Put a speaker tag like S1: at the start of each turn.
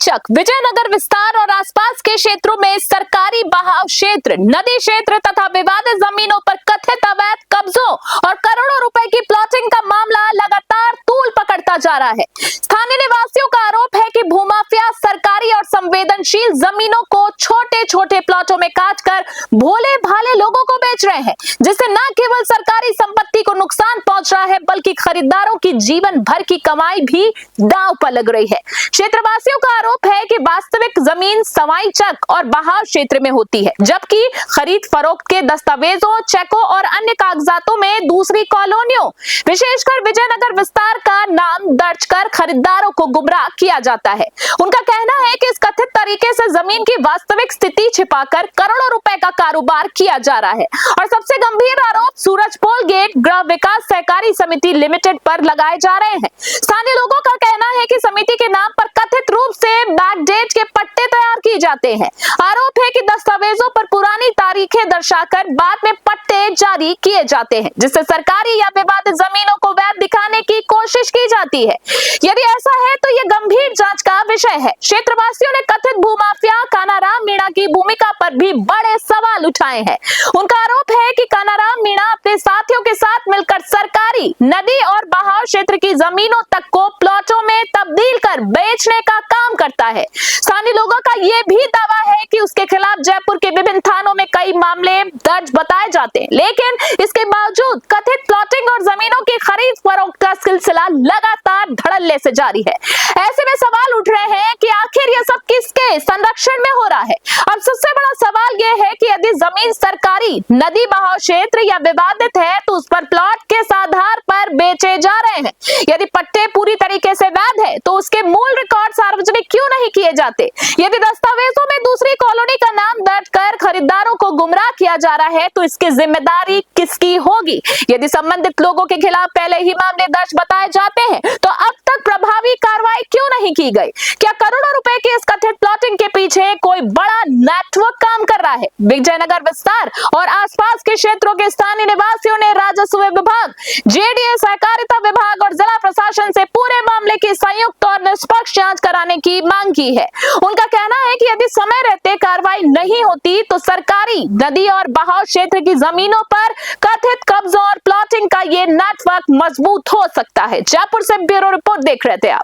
S1: चक, विजयनगर विस्तार और आसपास के क्षेत्रों में सरकारी बहाव क्षेत्र, नदी क्षेत्र तथा विवादित जमीनों पर कथित अवैध कब्जों और करोड़ों रुपए की प्लॉटिंग का मामला लगातार तूल पकड़ता जा रहा है। स्थानीय निवासियों का आरोप है कि भूमाफिया सरकारी और संवेदनशील जमीनों को छोटे छोटे प्लॉटों में काटकर भोले भाले लोगों को बेच रहे हैं, जिससे न केवल सरकारी संपत्ति को नुकसान पहुंच रहा है बल्कि खरीदारों की जीवन भर की कमाई भी दांव पर लग रही है। क्षेत्रवासियों का आरोप है कि वास्तविक जमीन सवाई चक और बहाव क्षेत्र में होती है, जबकि खरीद फरोख्त के दस्तावेजों, चेकों और अन्य कागजातों में दूसरी कॉलोनियों, विशेषकर विजयनगर विस्तार का नाम दर्ज कर खरीदारों को गुमराह किया जाता है। उनका कहना है कि इस कथित तरीके से जमीन की वास्तविक स्थिति छिपाकर करोड़ों रुपए का कारोबार किया जा रहा है। और सबसे गंभीर आरोप सूरजपोल गेट गृह विकास सहकारी समिति लिमिटेड पर लगाए जा रहे हैं। स्थानीय लोगों का कहना है कि समिति के नाम पर कथित रूप से बैकडेट के पट्टे तैयार किए जाते हैं। आरोप है कि दस्तावेजों पर पुरानी तारीखें दर्शाकर बाद में पट्टे जारी किए जाते हैं, जिससे सरकारी या विवादित जमीनों को वैध दिखाने की कोशिश की जाती है। यदि ऐसा है तो यह गंभीर जांच का विषय है। क्षेत्रवासियों ने कथित भूमाफिया कानाराम मीणा की भूमिका पर भी बड़े सवाल उठाए हैं। उनका आरोप है कि कानाराम मीणा अपने साथियों के साथ मिलकर सरकारी, नदी और बहाव क्षेत्र की जमीनों तक को प्लॉटों में तब्दील कर बेचने का काम करता है। स्थानीय लोगों का यह भी दावा है कि उसके खिलाफ जयपुर के विभिन्न थानों में कई मामले दर्ज बताए जाते हैं, लेकिन इसके बावजूद कथित प्लॉटिंग और जमीनों की खरीद फरोख्त का सिलसिला लगातार धड़ल्ले से जारी है। ऐसे में सवाल उठ रहे हैं कि आखिर यह सब किसके संरक्षण में हो रहा है। अब सबसे बड़ा सवाल यह है कि यदि जमीन सरकारी, नदी बहाव क्षेत्र या विवादित है तो उस पर प्लॉट किस आधार पर बेचे जा रहे हैं। यदि पट्टे पूरी तरीके से वैध है तो उसके मूल रिकॉर्ड सार्वजनिक क्यों नहीं किए जाते। यदि दस्तावेजों में दूसरी कॉलोनी का नाम दर्ज कर खरीदारों को गुमराह किया जा रहा है तो इसकी जिम्मेदारी किसकी होगी। यदि संबंधित लोगों के खिलाफ पहले ही मामले दर्ज बताए जाते हैं तो अब तक प्रभावी कार्रवाई क्यों नहीं की गई। क्या करोड़ों रुपए की इस कथित प्लॉटिंग के पीछे कोई बड़ा नेटवर्क काम कर रहा है। विजयनगर विस्तार और आसपास के क्षेत्रों के स्थानीय निवासियों ने राजस्व विभाग, जेडीए सहकारिता विभाग और जिला प्रशासन से पूरे मामले की संयुक्त और निष्पक्ष जांच कराने की मांग की है। उनका कहना है कि यदि समय रहते कार्रवाई नहीं होती तो सरकारी, नदी और बहाव क्षेत्र की जमीनों पर कथित कब्जों और प्लॉटिंग का ये नेटवर्क मजबूत हो सकता है। जयपुर से ब्यूरो रिपोर्ट देख रहे थे आप।